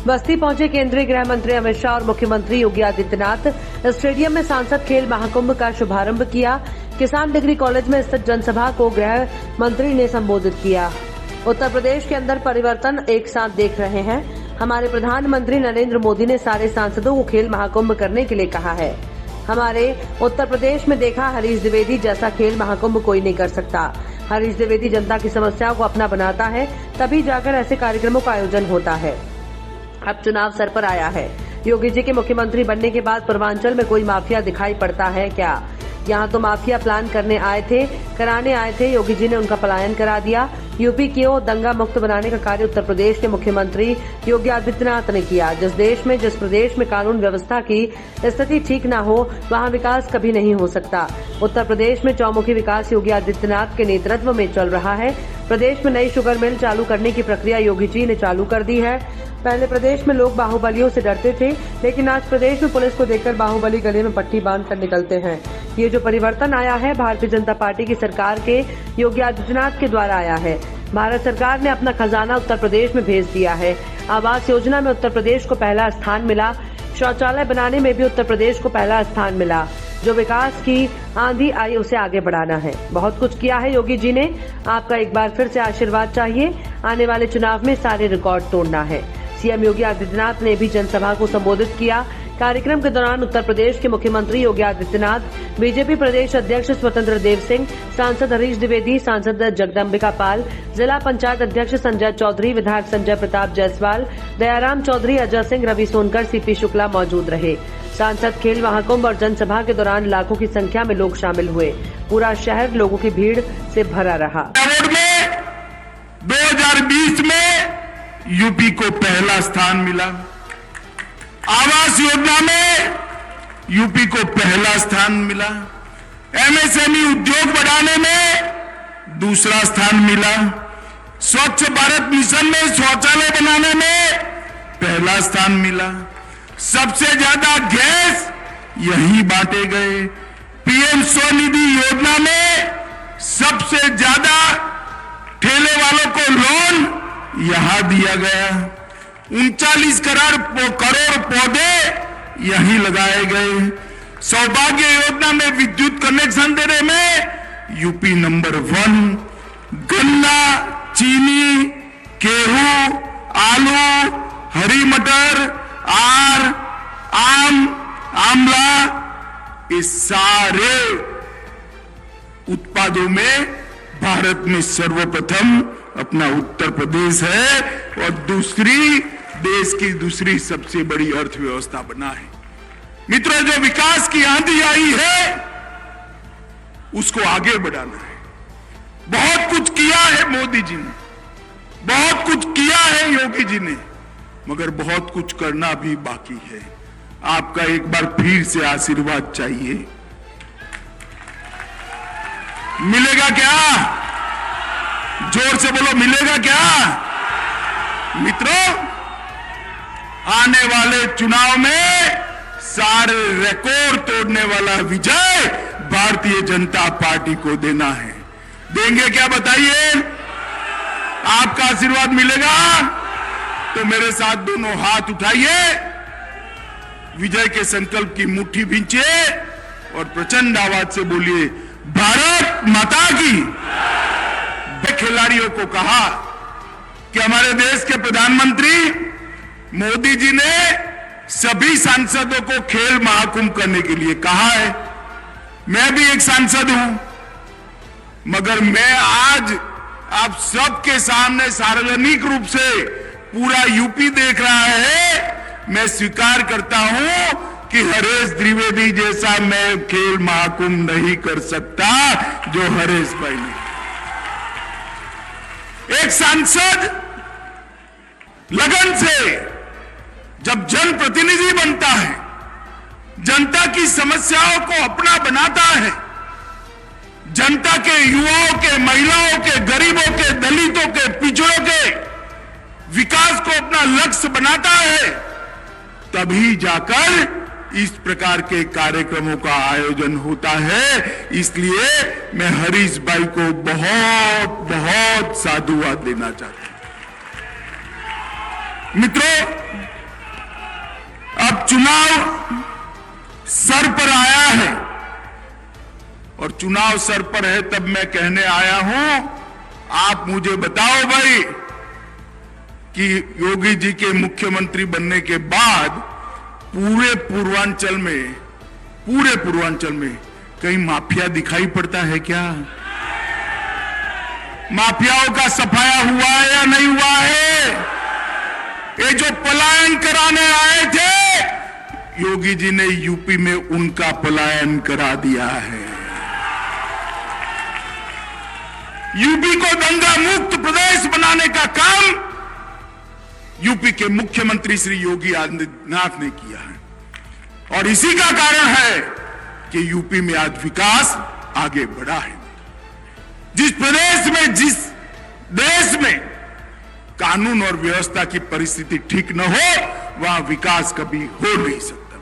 बस्ती पहुंचे केंद्रीय गृह मंत्री अमित शाह और मुख्यमंत्री योगी आदित्यनाथ। स्टेडियम में सांसद खेल महाकुंभ का शुभारंभ किया। किसान डिग्री कॉलेज में स्थित जनसभा को गृह मंत्री ने संबोधित किया। उत्तर प्रदेश के अंदर परिवर्तन एक साथ देख रहे हैं। हमारे प्रधानमंत्री नरेंद्र मोदी ने सारे सांसदों को खेल महाकुंभ करने के लिए कहा है। हमारे उत्तर प्रदेश में देखा हरीश द्विवेदी जैसा खेल महाकुंभ कोई नहीं कर सकता। हरीश द्विवेदी जनता की समस्याओं को अपना बनाता है, तभी जाकर ऐसे कार्यक्रमों का आयोजन होता है। अब चुनाव सर पर आया है। योगी जी के मुख्यमंत्री बनने के बाद पूर्वांचल में कोई माफिया दिखाई पड़ता है क्या? यहाँ तो माफिया प्लान कराने आए थे। योगी जी ने उनका पलायन करा दिया। यूपी को दंगा मुक्त बनाने का कार्य उत्तर प्रदेश के मुख्यमंत्री योगी आदित्यनाथ ने किया। जिस प्रदेश में कानून व्यवस्था की स्थिति ठीक न हो, वहाँ विकास कभी नहीं हो सकता। उत्तर प्रदेश में चौमुखी विकास योगी आदित्यनाथ के नेतृत्व में चल रहा है। प्रदेश में नई शुगर मिल चालू करने की प्रक्रिया योगी जी ने चालू कर दी है। पहले प्रदेश में लोग बाहुबलियों से डरते थे, लेकिन आज प्रदेश में पुलिस को देखकर बाहुबली गले में पट्टी बांधकर निकलते हैं। ये जो परिवर्तन आया है, भारतीय जनता पार्टी की सरकार के योगी आदित्यनाथ के द्वारा आया है। भारत सरकार ने अपना खजाना उत्तर प्रदेश में भेज दिया है। आवास योजना में उत्तर प्रदेश को पहला स्थान मिला। शौचालय बनाने में भी उत्तर प्रदेश को पहला स्थान मिला। जो विकास की आंधी आई उसे आगे बढ़ाना है। बहुत कुछ किया है योगी जी ने। आपका एक बार फिर से आशीर्वाद चाहिए। आने वाले चुनाव में सारे रिकॉर्ड तोड़ना है। सीएम योगी आदित्यनाथ ने भी जनसभा को संबोधित किया। कार्यक्रम के दौरान उत्तर प्रदेश के मुख्यमंत्री योगी आदित्यनाथ, बीजेपी प्रदेश अध्यक्ष स्वतंत्र देव सिंह, सांसद हरीश द्विवेदी, सांसद जगदम्बिका पाल, जिला पंचायत अध्यक्ष संजय चौधरी, विधायक संजय प्रताप जायसवाल, दयाराम चौधरी, अजय सिंह, रवि सोनकर, सीपी शुक्ला मौजूद रहे। सांसद खेल महाकुंभ और जनसभा के दौरान लाखों की संख्या में लोग शामिल हुए। पूरा शहर लोगों की भीड़ से भरा रहा। 2020 में यूपी को पहला स्थान मिला। आवास योजना में यूपी को पहला स्थान मिला। एमएसएमई उद्योग बढ़ाने में दूसरा स्थान मिला। स्वच्छ भारत मिशन में शौचालय बनाने में पहला स्थान मिला। सबसे ज्यादा गैस यहीं बांटे गए। पीएम स्वनिधि योजना में सबसे ज्यादा ठेले वालों को लोन यहां दिया गया। 39 करोड़ पौधे यहीं लगाए गए। सौभाग्य योजना में विद्युत कनेक्शन देने में यूपी नंबर 1। गन्ना, चीनी, गेहूं, आलू, हरी मटर, आम, आंवला, इस सारे उत्पादों में भारत में सर्वप्रथम अपना उत्तर प्रदेश है और देश की दूसरी सबसे बड़ी अर्थव्यवस्था बना है। मित्रों, जो विकास की आंधी आई है उसको आगे बढ़ाना है। बहुत कुछ किया है मोदी जी ने, बहुत कुछ किया है योगी जी ने, मगर बहुत कुछ करना भी बाकी है। आपका एक बार फिर से आशीर्वाद चाहिए। मिलेगा क्या? जोर से बोलो, मिलेगा क्या? मित्रों, आने वाले चुनाव में सारे रिकॉर्ड तोड़ने वाला विजय भारतीय जनता पार्टी को देना है। देंगे क्या बताइए? आपका आशीर्वाद मिलेगा तो मेरे साथ दोनों हाथ उठाइए, विजय के संकल्प की मुट्ठी भींचिए और प्रचंड आवाज से बोलिए, भारत माता की। खिलाड़ियों को कहा कि हमारे देश के प्रधानमंत्री मोदी जी ने सभी सांसदों को खेल महाकुंभ करने के लिए कहा है। मैं भी एक सांसद हूं, मगर मैं आज आप सबके सामने सार्वजनिक रूप से पूरा यूपी देख रहा है। मैं स्वीकार करता हूं कि हरीश द्विवेदी जैसा मैं खेल महाकुंभ नहीं कर सकता जो हरीश भाई ने। एक सांसद लगन से जब जनप्रतिनिधि बनता है, जनता की समस्याओं को अपना बनाता है, जनता के, युवाओं के, महिलाओं के, गरीबों के, दलितों के, पिछड़ों के विकास को अपना लक्ष्य बनाता है, तभी जाकर इस प्रकार के कार्यक्रमों का आयोजन होता है। इसलिए मैं हरीश भाई को बहुत बहुत साधुवाद देना चाहता हूं। मित्रों, अब चुनाव सर पर आया है और चुनाव सर पर है तब मैं कहने आया हूं, आप मुझे बताओ भाई कि योगी जी के मुख्यमंत्री बनने के बाद पूरे पूर्वांचल में कहीं माफिया दिखाई पड़ता है क्या? माफियाओं का सफाया हुआ है या नहीं हुआ है? ये जो पलायन कराने आए थे, योगी जी ने यूपी में उनका पलायन करा दिया है। यूपी को दंगा मुक्त प्रदेश बनाने का काम यूपी के मुख्यमंत्री श्री योगी आदित्यनाथ ने किया है और इसी का कारण है कि यूपी में आज विकास आगे बढ़ा है। जिस देश में कानून और व्यवस्था की परिस्थिति ठीक न हो, वहां विकास कभी हो नहीं सकता।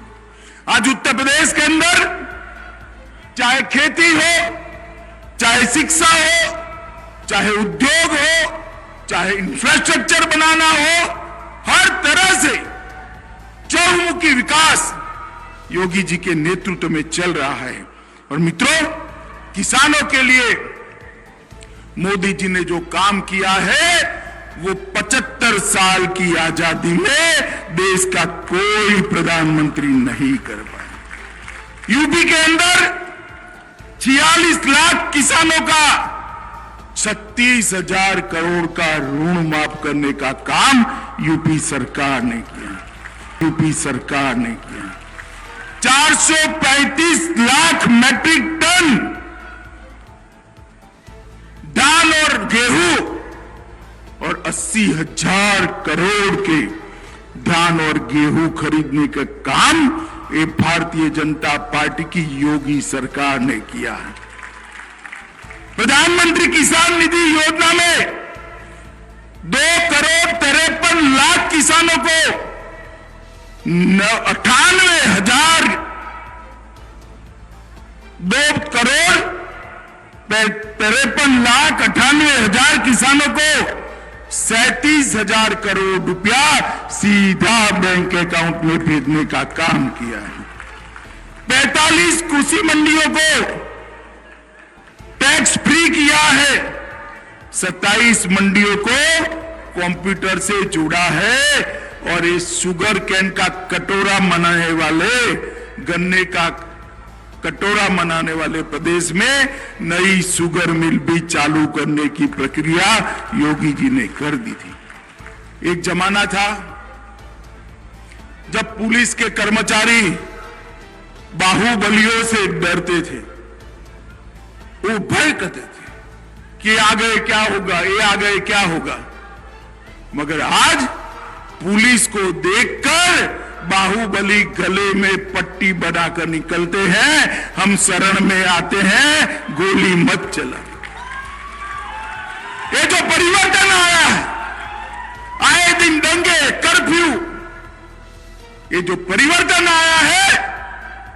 आज उत्तर प्रदेश के अंदर चाहे खेती हो, चाहे शिक्षा हो, चाहे उद्योग हो, चाहे इंफ्रास्ट्रक्चर बनाना हो, हर तरह से चहुमुखी विकास योगी जी के नेतृत्व में चल रहा है। और मित्रों, किसानों के लिए मोदी जी ने जो काम किया है, वो 75 साल की आजादी में देश का कोई प्रधानमंत्री नहीं कर पाया। यूपी के अंदर 46 लाख किसानों का 36,000 करोड़ का ऋण माफ करने का काम यूपी सरकार ने किया। 435 लाख मैट्रिक टन धान और गेहूं और 80,000 करोड़ के धान और गेहूं खरीदने का काम ये भारतीय जनता पार्टी की योगी सरकार ने किया है। प्रधानमंत्री किसान निधि योजना में 2,53,00,000 किसानों को 98,000 2,53,98,000 किसानों को 37,000 करोड़ रुपया सीधा बैंक अकाउंट में भेजने का काम किया है। 45 कृषि मंडियों को टैक्स फ्री किया है। 27 मंडियों को कंप्यूटर से जुड़ा है और ये शुगर कैन का कटोरा बनाने वाले, गन्ने का कटोरा बनाने वाले प्रदेश में नई शुगर मिल भी चालू करने की प्रक्रिया योगी जी ने कर दी थी। एक जमाना था जब पुलिस के कर्मचारी बाहुबलियों से डरते थे, वो भय करते थे कि आगे क्या होगा, ये आगे क्या होगा। मगर आज पुलिस को देखकर बाहुबली गले में पट्टी बनाकर निकलते हैं, हम शरण में आते हैं, गोली मत चला। ये जो परिवर्तन आया है, आए दिन दंगे, कर्फ्यू, ये जो परिवर्तन आया है,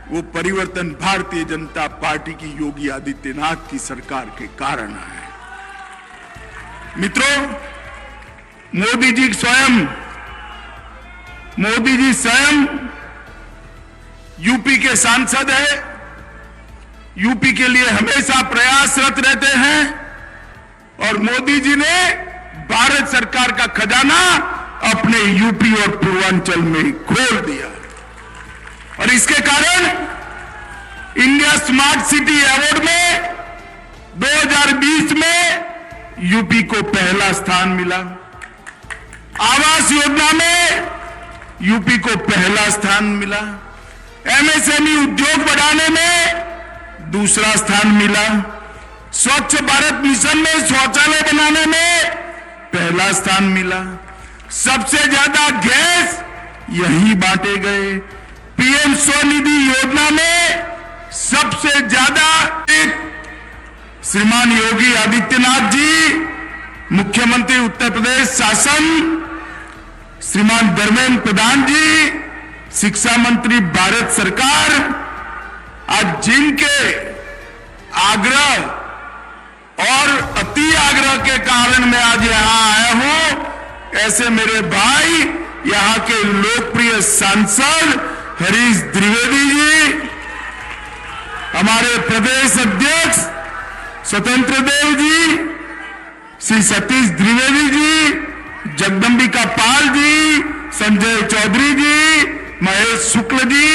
वो परिवर्तन भारतीय जनता पार्टी की योगी आदित्यनाथ की सरकार के कारण आया है। मित्रों, मोदी जी स्वयं यूपी के सांसद है, यूपी के लिए हमेशा प्रयासरत रहते हैं और मोदी जी ने भारत सरकार का खजाना अपने यूपी और पूर्वांचल में खोल दिया और इसके कारण इंडिया स्मार्ट सिटी अवार्ड में 2020 में यूपी को पहला स्थान मिला। आवास योजना में यूपी को पहला स्थान मिला। एमएसएमई उद्योग बढ़ाने में दूसरा स्थान मिला। स्वच्छ भारत मिशन में शौचालय बनाने में पहला स्थान मिला। सबसे ज्यादा गैस यहीं बांटे गए। पीएम स्वनिधि योजना में सबसे ज्यादा श्रीमान योगी आदित्यनाथ जी, मुख्यमंत्री उत्तर प्रदेश शासन, श्रीमान धर्मेंद्र प्रधान जी, शिक्षा मंत्री भारत सरकार, आज जिनके आग्रह और अति आग्रह के कारण मैं आज यहां आया हूं, ऐसे मेरे भाई यहां के लोकप्रिय सांसद हरीश द्विवेदी जी, हमारे प्रदेश अध्यक्ष स्वतंत्र देव जी, श्री सतीश द्विवेदी जी, जगदम्बिका पाल जी, संजय चौधरी जी, महेश शुक्ल जी,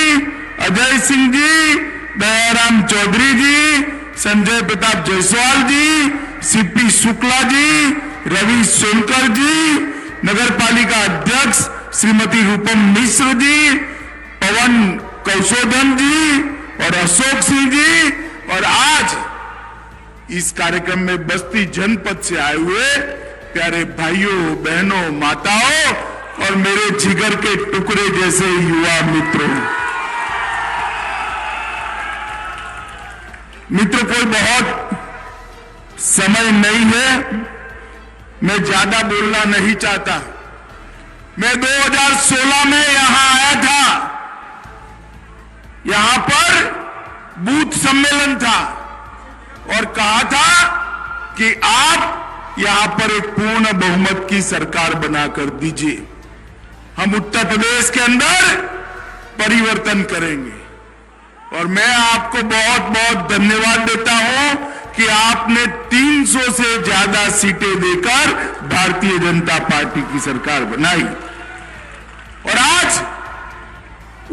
अजय सिंह जी, दयाराम चौधरी जी, संजय प्रताप जायसवाल जी, सीपी शुक्ला जी, रवि सोनकर जी, नगर पालिका अध्यक्ष श्रीमती रूपम मिश्र जी, पवन कौशोधन जी और अशोक सिंह जी, और आज इस कार्यक्रम में बस्ती जनपद से आए हुए प्यारे भाइयों बहनों माताओं और मेरे जिगर के टुकड़े जैसे युवा मित्रों। मित्र, कोई बहुत समय नहीं है, मैं ज्यादा बोलना नहीं चाहता। मैं 2016 में यहां आया था, यहां पर बूथ सम्मेलन था और कहा था कि आप यहां पर एक पूर्ण बहुमत की सरकार बनाकर दीजिए, हम उत्तर प्रदेश के अंदर परिवर्तन करेंगे। और मैं आपको बहुत बहुत धन्यवाद देता हूं कि आपने 300 से ज्यादा सीटें देकर भारतीय जनता पार्टी की सरकार बनाई और आज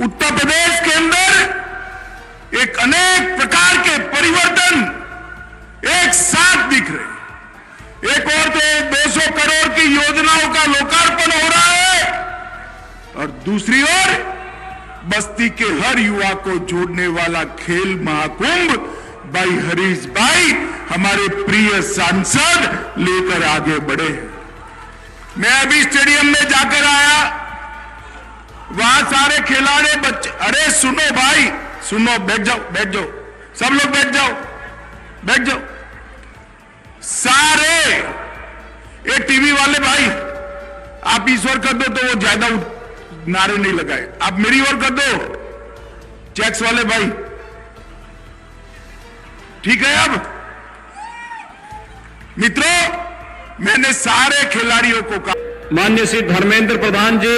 उत्तर प्रदेश के अंदर एक अनेक प्रकार के परिवर्तन एक साथ दिख रहे। एक और तो 200 करोड़ की योजनाओं का लोकार्पण हो रहा है और दूसरी ओर बस्ती के हर युवा को जोड़ने वाला खेल महाकुंभ भाई हरीश भाई हमारे प्रिय सांसद लेकर आगे बढ़े। मैं अभी स्टेडियम में जाकर आया, वहां सारे खिलाड़ी बच्चे, अरे सुनो भाई सुनो, बैठ जाओ बैठ जाओ, सब लोग बैठ जाओ बैठ जाओ। सारे ये टीवी वाले भाई आप ईश्वर कर दो तो वो ज्यादा नारे नहीं लगाए, आप मेरी ओर कर दो चेक्स वाले भाई, ठीक है। अब मित्रों, मैंने सारे खिलाड़ियों को कहा, माननीय श्री धर्मेंद्र प्रधान जी,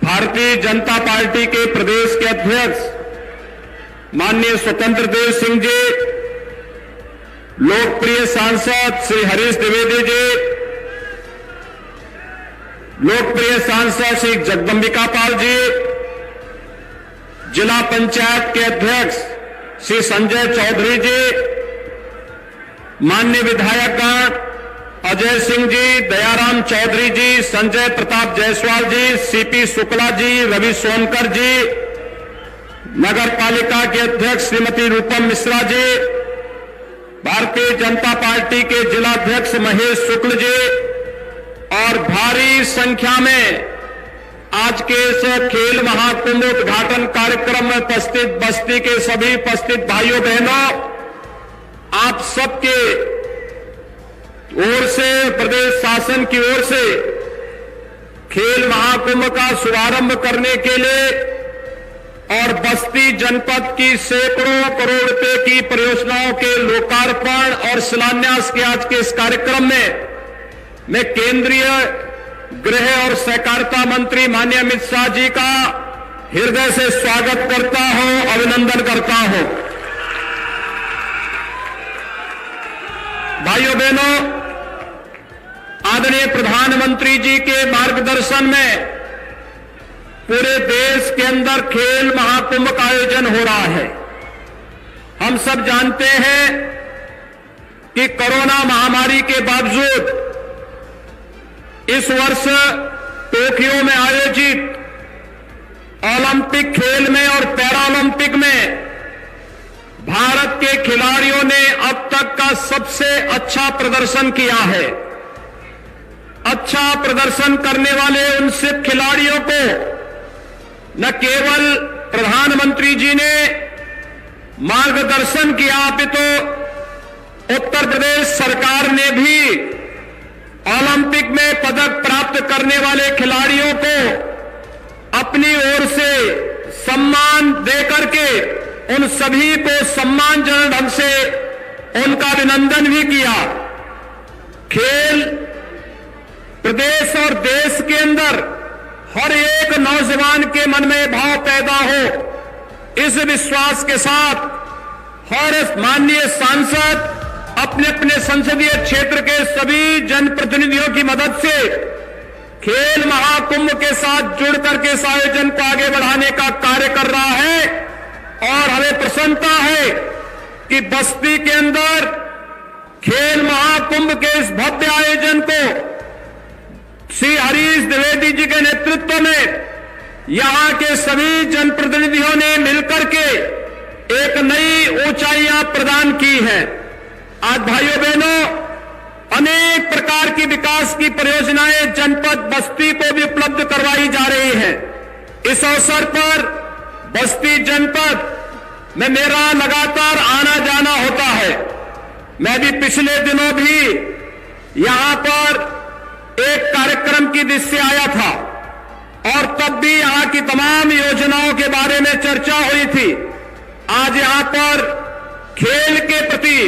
भारतीय जनता पार्टी के प्रदेश के अध्यक्ष माननीय स्वतंत्र देव सिंह जी, लोकप्रिय सांसद श्री हरीश द्विवेदी जी, लोकप्रिय सांसद श्री जगदम्बिका पाल जी, जिला पंचायत के अध्यक्ष श्री संजय चौधरी जी, माननीय विधायकगण अजय सिंह जी, दयाराम चौधरी जी, संजय प्रताप जायसवाल जी, सीपी शुक्ला जी, रवि सोनकर जी, नगर पालिका के अध्यक्ष श्रीमती रूपम मिश्रा जी, भारतीय जनता पार्टी के जिलाध्यक्ष महेश शुक्ल जी और भारी संख्या में आज के इस खेल महाकुंभ उद्घाटन कार्यक्रम में उपस्थित बस्ती के सभी उपस्थित भाइयों बहनों, आप सबके ओर से, प्रदेश शासन की ओर से खेल महाकुंभ का शुभारंभ करने के लिए और बस्ती जनपद की सैकड़ों करोड़ रुपए की परियोजनाओं के लोकार्पण और शिलान्यास के आज के इस कार्यक्रम में मैं केंद्रीय गृह और सहकारिता मंत्री माननीय अमित शाह जी का हृदय से स्वागत करता हूं, अभिनंदन करता हूं। भाइयों बहनों, आदरणीय प्रधानमंत्री जी के मार्गदर्शन में पूरे देश के अंदर खेल महाकुंभ का आयोजन हो रहा है। हम सब जानते हैं कि कोरोना महामारी के बावजूद इस वर्ष टोक्यो में आयोजित ओलंपिक खेल में और पैरालंपिक में भारत के खिलाड़ियों ने अब तक का सबसे अच्छा प्रदर्शन किया है। अच्छा प्रदर्शन करने वाले उन सिख खिलाड़ियों को न केवल प्रधानमंत्री जी ने मार्गदर्शन किया, अपितु उत्तर प्रदेश सरकार ने भी ओलंपिक में पदक प्राप्त करने वाले खिलाड़ियों को अपनी ओर से सम्मान देकर के उन सभी को सम्मानजनक ढंग से उनका अभिनंदन भी किया। खेल प्रदेश और देश के अंदर हर एक नौजवान के मन में भाव पैदा हो, इस विश्वास के साथ हर माननीय सांसद अपने अपने संसदीय क्षेत्र के सभी जनप्रतिनिधियों की मदद से खेल महाकुंभ के साथ जुड़ करके इस आयोजन को आगे बढ़ाने का कार्य कर रहा है। और हमें प्रसन्नता है कि बस्ती के अंदर खेल महाकुंभ के इस भव्य आयोजन को श्री हरीश द्विवेदी जी के नेतृत्व में यहां के सभी जनप्रतिनिधियों ने मिलकर के एक नई ऊंचाइयां प्रदान की हैं। आज भाइयों बहनों, अनेक प्रकार की विकास की परियोजनाएं जनपद बस्ती को भी उपलब्ध करवाई जा रही हैं। इस अवसर पर बस्ती जनपद में मेरा लगातार आना जाना होता है। मैं भी पिछले दिनों भी यहां पर एक कार्यक्रम की दृष्टि से आया था और तब भी यहां की तमाम योजनाओं के बारे में चर्चा हुई थी। आज यहां पर खेल के प्रति,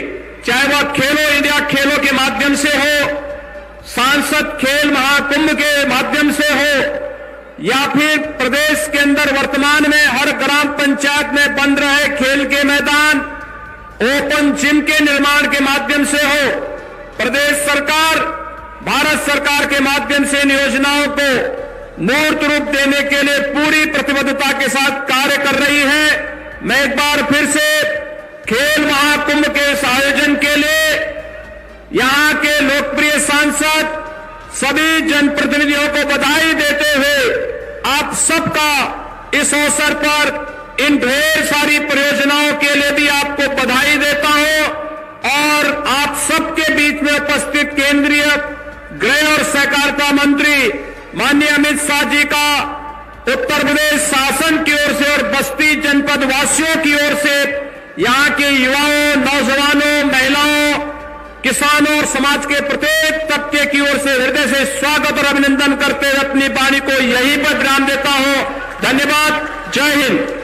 चाहे वह खेलो इंडिया खेलों के माध्यम से हो, सांसद खेल महाकुंभ के माध्यम से हो, या फिर प्रदेश के अंदर वर्तमान में हर ग्राम पंचायत में बन रहे खेल के मैदान, ओपन जिम के निर्माण के माध्यम से हो, प्रदेश सरकार भारत सरकार के माध्यम से इन योजनाओं को मूर्त रूप देने के लिए पूरी प्रतिबद्धता के साथ कार्य कर रही है। मैं एक बार फिर से खेल महाकुंभ के इस आयोजन के लिए यहां के लोकप्रिय सांसद सभी जनप्रतिनिधियों को बधाई देते हुए आप सबका इस अवसर पर इन ढेर सारी परियोजनाओं के लिए भी आपको बधाई देता हूं। और आप सबके बीच में उपस्थित केंद्रीय गृह और सहकारिता मंत्री माननीय अमित शाह जी का उत्तर प्रदेश शासन की ओर से और बस्ती जनपद वासियों की ओर से यहां के युवाओं, नौजवानों, महिलाओं, किसानों और समाज के प्रत्येक तबके की ओर से हृदय से स्वागत और अभिनंदन करते हुए अपनी वाणी को यहीं पर विराम देता हूं। धन्यवाद। जय हिंद।